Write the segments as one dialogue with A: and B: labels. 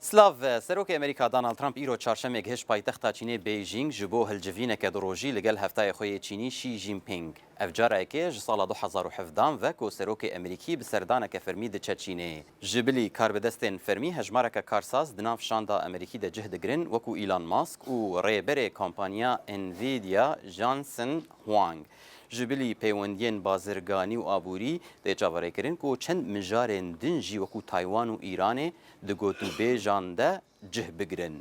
A: سلاف سروک امریکا دونالد ترامپ ایرو چهارشنبه هش پایتخت چینی بیجینگ جبو هلجوینه که دروژی لگل هفتای خوی چینی شی جین پینگ افجاره که سال 2017 و کو سروک امریکی به سردانه که فرمی د چینی جبلی کار بدستن فرمی هجماره که کارساز دناف شاندا امریکی د جهد گرین وکو ایلان ماسک و ریبر کمپانیا انویدیا جانسن هوانگ جبلی پیوندین بازرگانی و آبوری د جاوره کرین کو چند مجارن دنجی وکو تایوان و ایران د گوتو بیجان ده جه بگرن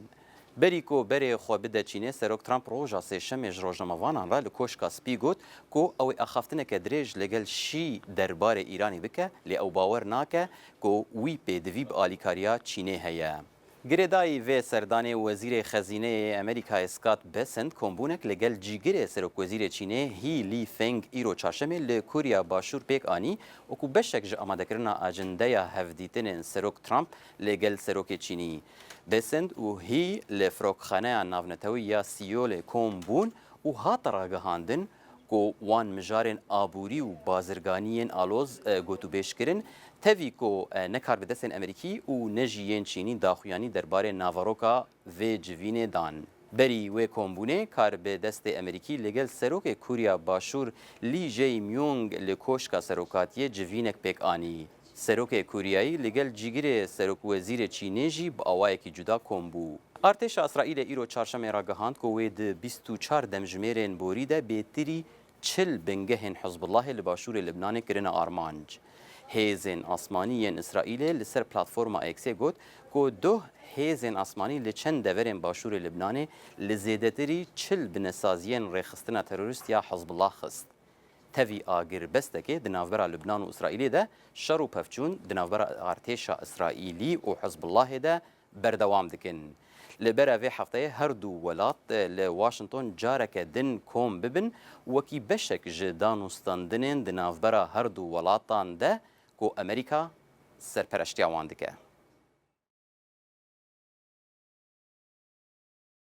A: بری کو بری خو بده چینه سروک ترامپ روجا سه شمج روجنامه‌وانان را لکوشکا سپی گوت کو او اخافتنه که درج لگل شی دربار ایرانی بکه لی او باور ناکه کو وی پی دویب آلیکاریا چینه هیا گردای و سردان وزیر خزینه امریکا اسکات بسنت کومبونک لگل جیگر سروک وزیر چینه هی لی فنگ ایرو چاشمه لکوریا باشور پیک آنی و کو بشک ج آماده کرنا اجنده هفدیتن سروک ترامپ لگل سروک چینی بسنت و هی لفروکخانه ناونتوی یا سیول کومبون و هات راگهاندن کو وان مجارن آبوری و بازرگانیین آلوز گوتو بیش کرن تاوی کو نکار بدستن امریکی و نجیین چینی داخویانی درباره ناواروکا و جوین دان بری و کومبونه کار به دست امریکی لگل سروک کوریا باشور لی جی میونگ لکوشکا سروکاتی جوینک پیک آنی سروک کوریایی لگل جیگر سروک وزیر چینی جی با آوایکی جدا کومبو ارتش اسرائیل ایرو چهارشنبه را گهاند کو وید 24 دمجمرین بوریده بیتری 40 بنگهن حزب الله لباشور لبنان کرن آرمانج هیزن آسمانی اسرائیل لسر پلتفرم ایکس گوت کو دو هیزن آسمانی لچند دورن باشور لبنان لزیدتری 40 بنسازین رخصتنا تروریست یا حزب الله خست تاوی آگر بستکه دناوبرا لبنان و اسرائیل ده شر و پفچون دناوبرا ارتش اسرائیلی و حزب الله ده بردوام دکن لبرا في هفته هر دو ولات لواشنطن جارك دن كوم ببن وكي بشك جدانوستان دنين دنافبرا هر دو ولاتان ده كو امريكا سرپرشتيا واندكه